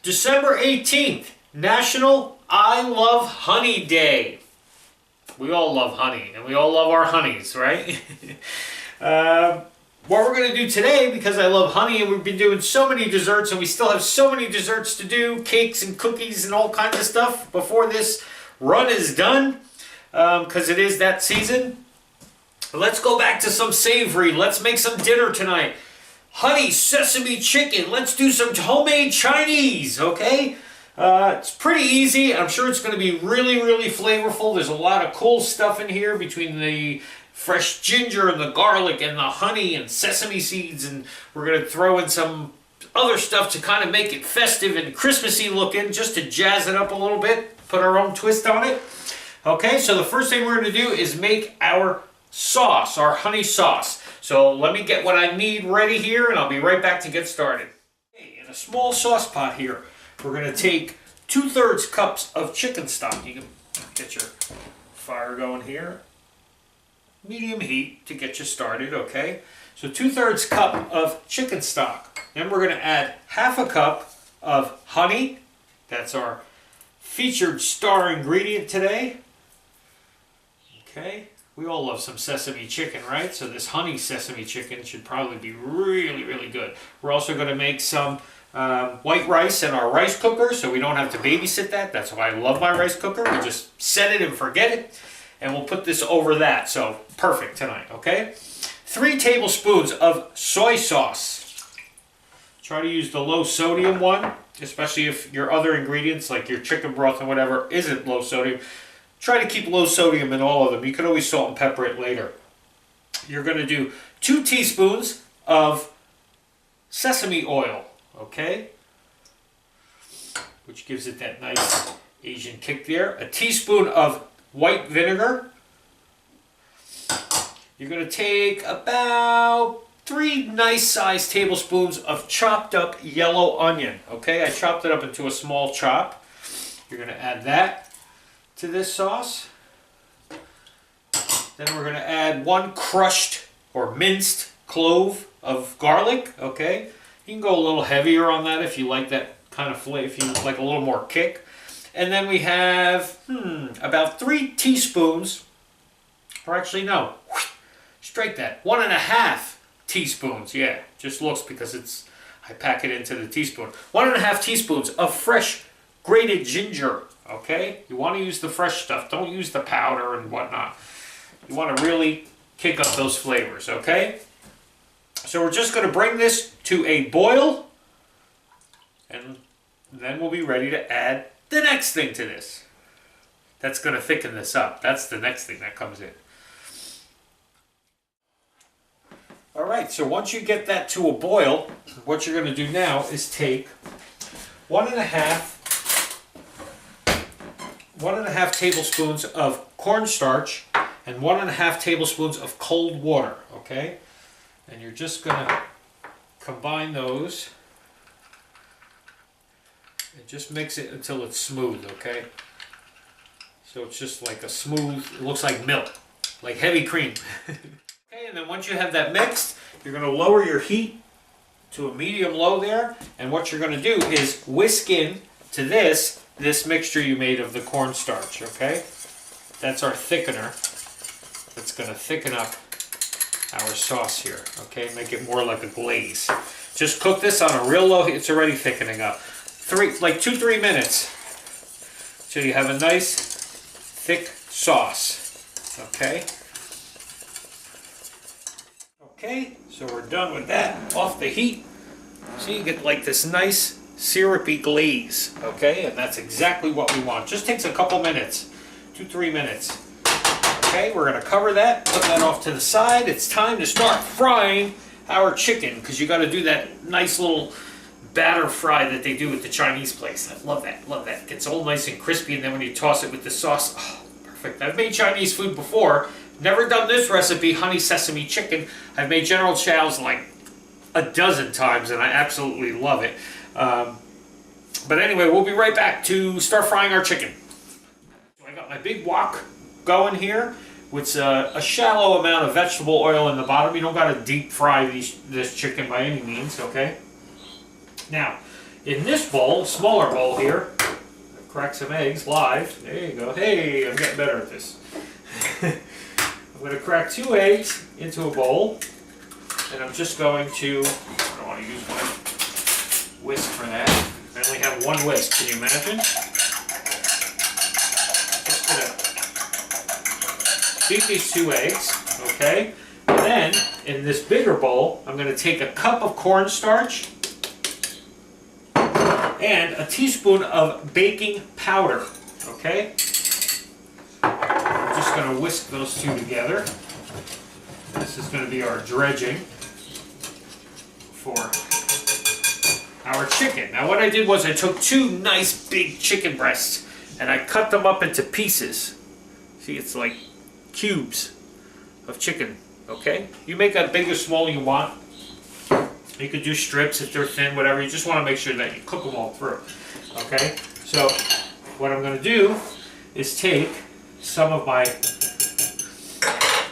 December 18th, National I Love Honey Day. We all love honey, and we all love our honeys, right? What we're going to do today, because I love honey and we've been doing so many desserts and we still have so many desserts to do, cakes and cookies and all kinds of stuff before this run is done, because it is that season. Let's go back to some savory. Let's make some dinner tonight. Honey sesame chicken. Let's do some homemade Chinese, okay? It's pretty easy. I'm sure it's going to be really, really flavorful. There's a lot of cool stuff in here between the fresh ginger and the garlic and the honey and sesame seeds, and we're going to throw in some other stuff to kind of make it festive and Christmassy looking, just to jazz it up a little bit, put our own twist on it. Okay, so the first thing we're going to do is make our sauce, our honey sauce. So let me get what I need ready here and I'll be right back to get started. Okay, in a small sauce pot here, we're going to take 2/3 cups of chicken stock. You can get your fire going here. Medium heat to get you started, okay? So 2/3 cup of chicken stock. Then we're going to add 1/2 cup of honey. That's our featured star ingredient today. Okay, we all love some sesame chicken, right? So this honey sesame chicken should probably be really, really good. We're also going to make some white rice in our rice cooker, so we don't have to babysit that. That's why I love my rice cooker. We just set it and forget it. And we'll put this over that, so perfect tonight, okay? 3 tablespoons of soy sauce. Try to use the low sodium one, especially if your other ingredients, like your chicken broth and whatever, isn't low sodium. Try to keep low sodium in all of them. You can always salt and pepper it later. You're going to do 2 teaspoons of sesame oil, okay? Which gives it that nice Asian kick there. A teaspoon of white vinegar. You're going to take about 3 nice sized tablespoons of chopped up yellow onion. Okay, I chopped it up into a small chop. You're going to add that to this sauce. Then we're going to add 1 crushed or minced clove of garlic. Okay, you can go a little heavier on that if you like that kind of flavor, if you like a little more kick. And then we have about 3 teaspoons, or actually no, strike that, 1.5 teaspoons, yeah, just looks because it's, I pack it into the teaspoon. 1.5 teaspoons of fresh grated ginger, okay? You want to use the fresh stuff, don't use the powder and whatnot. You want to really kick up those flavors, okay? So we're just going to bring this to a boil, and then we'll be ready to add the next thing to this. That's going to thicken this up. That's the next thing that comes in. Alright, so once you get that to a boil, what you're going to do now is take 1.5 tablespoons of cornstarch and 1.5 tablespoons of cold water, okay? And you're just going to combine those and just mix it until it's smooth, okay? So it's just like a smooth, it looks like milk, like heavy cream. Okay, and then once you have that mixed, you're going to lower your heat to a medium low there, and what you're going to do is whisk in to this mixture you made of the cornstarch, okay? That's our thickener. That's going to thicken up our sauce here, okay? Make it more like a glaze. Just cook this on a real low heat. It's already thickening up. Like 2-3 minutes till you have a nice thick sauce, okay? Okay, so we're done with that. Off the heat. So you get like this nice syrupy glaze, okay? And that's exactly what we want. Just takes a couple minutes, 2-3 minutes. Okay, we're going to cover that, put that off to the side. It's time to start frying our chicken, because you got to do that nice little batter fry that they do at the Chinese place. I love that, love that. It gets all nice and crispy, and then when you toss it with the sauce, oh, perfect. I've made Chinese food before. Never done this recipe, honey sesame chicken. I've made General Chow's like a dozen times, and I absolutely love it. But anyway, we'll be right back to start frying our chicken. So I got my big wok going here with a shallow amount of vegetable oil in the bottom. You don't got to deep fry this chicken by any means, okay? Now, in this bowl, smaller bowl here, crack some eggs live. There you go. Hey, I'm getting better at this. I'm going to crack 2 eggs into a bowl, and I'm just going to, I don't want to use my whisk for that. I only have 1 whisk, can you imagine? Just going to beat these 2 eggs, okay? And then, in this bigger bowl, I'm going to take a cup of cornstarch and a teaspoon of baking powder, okay? I'm just going to whisk those 2 together. This is going to be our dredging for our chicken. Now what I did was I took 2 nice big chicken breasts and I cut them up into pieces. See, it's like cubes of chicken, okay? You make that big or small you want. You could do strips if they're thin, whatever. You just want to make sure that you cook them all through. Okay? So what I'm going to do is take some of my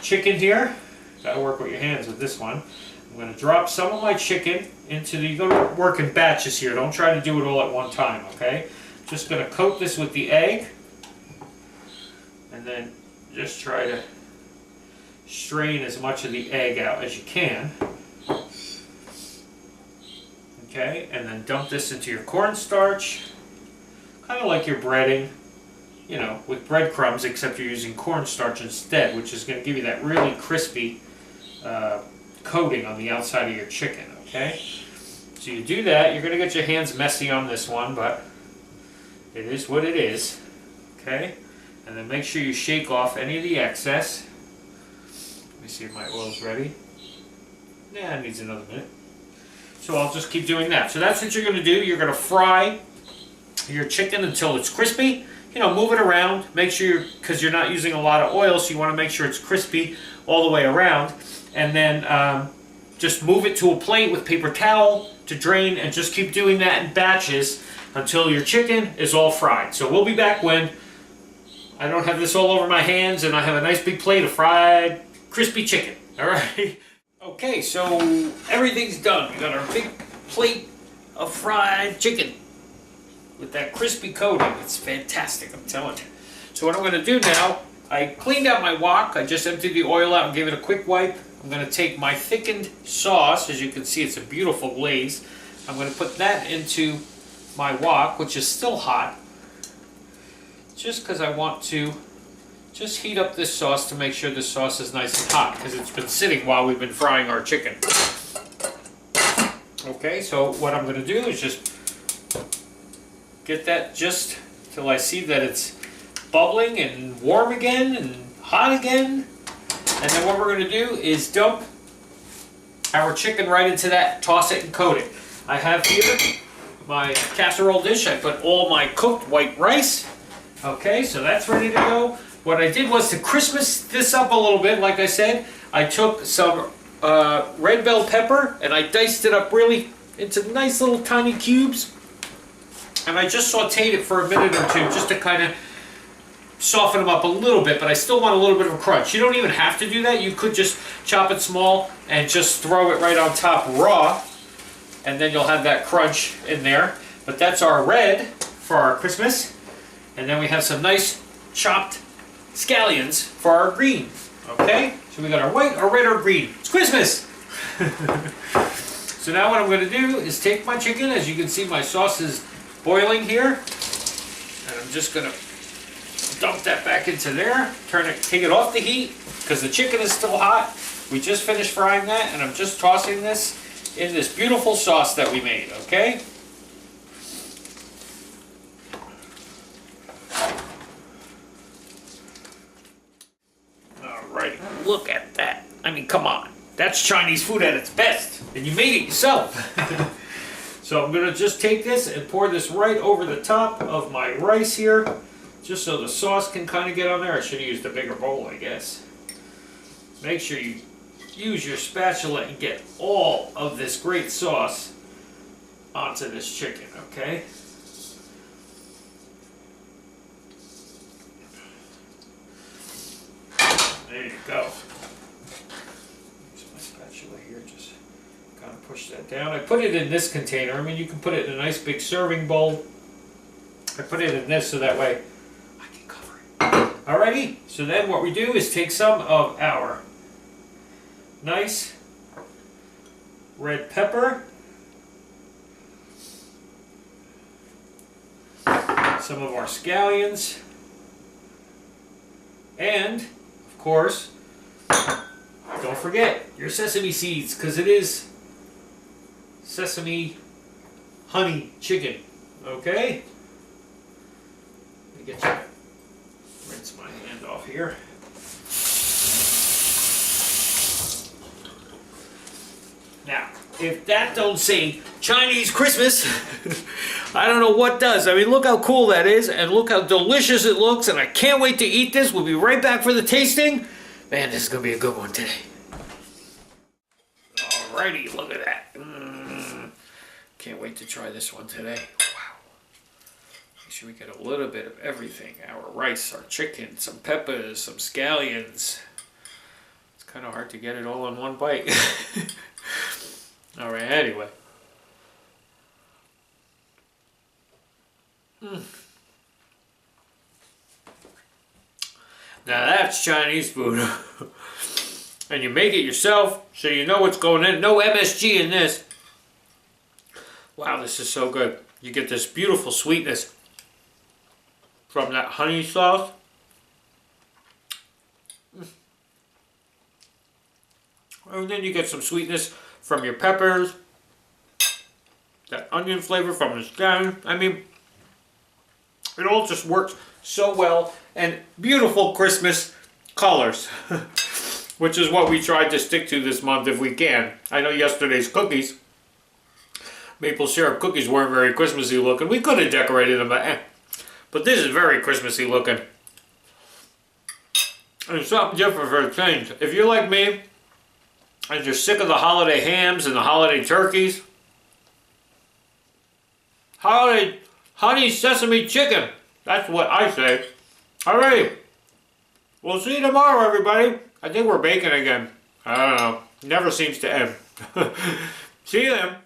chicken here. Got to work with your hands with this one. I'm going to drop some of my chicken into the, you're going to work in batches here. Don't try to do it all at one time, okay? Just going to coat this with the egg. And then just try to strain as much of the egg out as you can. Okay, and then dump this into your cornstarch, kind of like you're breading, you know, with breadcrumbs, except you're using cornstarch instead, which is going to give you that really crispy coating on the outside of your chicken, okay? So you do that, you're going to get your hands messy on this one, but it is what it is, okay? And then make sure you shake off any of the excess. Let me see if my oil's ready. Nah, it needs another minute. So I'll just keep doing that. So that's what you're going to do. You're going to fry your chicken until it's crispy. You know, move it around. Make sure because you're not using a lot of oil, so you want to make sure it's crispy all the way around. And then just move it to a plate with paper towel to drain, and just keep doing that in batches until your chicken is all fried. So we'll be back when I don't have this all over my hands and I have a nice big plate of fried, crispy chicken. All right. Okay, so everything's done. We got our big plate of fried chicken with that crispy coating. It's fantastic, I'm telling you. So what I'm going to do now, I cleaned out my wok. I just emptied the oil out and gave it a quick wipe. I'm going to take my thickened sauce. As you can see, it's a beautiful glaze. I'm going to put that into my wok, which is still hot, just because I want to just heat up this sauce to make sure this sauce is nice and hot, because it's been sitting while we've been frying our chicken. Okay, so what I'm going to do is just get that just till I see that it's bubbling and warm again and hot again. And then what we're going to do is dump our chicken right into that, toss it and coat it. I have here my casserole dish. I put all my cooked white rice. Okay, so that's ready to go. What I did was to Christmas this up a little bit, like I said, I took some red bell pepper and I diced it up really into nice little tiny cubes. And I just sauteed it for a minute or 2 just to kind of soften them up a little bit, but I still want a little bit of a crunch. You don't even have to do that. You could just chop it small and just throw it right on top raw, and then you'll have that crunch in there. But that's our red for our Christmas. And then we have some nice chopped scallions for our green. Okay? So we got our white, our red, our green. It's Christmas! So now what I'm going to do is take my chicken. As you can see, my sauce is boiling here. And I'm just going to dump that back into there. Take it off the heat because the chicken is still hot. We just finished frying that, and I'm just tossing this in this beautiful sauce that we made, okay? Alrighty, look at that. I mean, come on. That's Chinese food at its best, and you made it yourself. So I'm gonna just take this and pour this right over the top of my rice here, just so the sauce can kind of get on there. I should have used a bigger bowl, I guess. Make sure you use your spatula and get all of this great sauce onto this chicken, okay? There you go. Use my spatula here, just Kind of push that down. I put it in this container. I mean, you can put it in a nice big serving bowl. I put it in this so that way I can cover it. Alrighty, so then what we do is take some of our nice red pepper, some of our scallions, and of course, don't forget your sesame seeds, because it is sesame honey chicken. Okay? Let me get you, rinse my hand off here. Now, if that don't say Chinese Christmas, I don't know what does. I mean, look how cool that is, and look how delicious it looks, and I can't wait to eat this. We'll be right back for the tasting. Man, this is going to be a good one today. Alrighty, look at that. Can't wait to try this one today. Wow. Make sure we get a little bit of everything. Our rice, our chicken, some peppers, some scallions. It's kind of hard to get it all in one bite. Alright, anyway. Now that's Chinese food. And you make it yourself, so you know what's going in. No MSG in this. Wow, this is so good. You get this beautiful sweetness from that honey sauce. And then you get some sweetness from your peppers. That onion flavor from the scallion. I mean, it all just works so well. And beautiful Christmas colors. Which is what we tried to stick to this month if we can. I know yesterday's cookies, maple syrup cookies, weren't very Christmassy looking. We could have decorated them, but this is very Christmassy looking. And it's something different for a change. If you're like me, and you're sick of the holiday hams and the holiday turkeys, holiday honey sesame chicken. That's what I say. Alright. We'll see you tomorrow, everybody. I think we're baking again. I don't know. Never seems to end. See you then.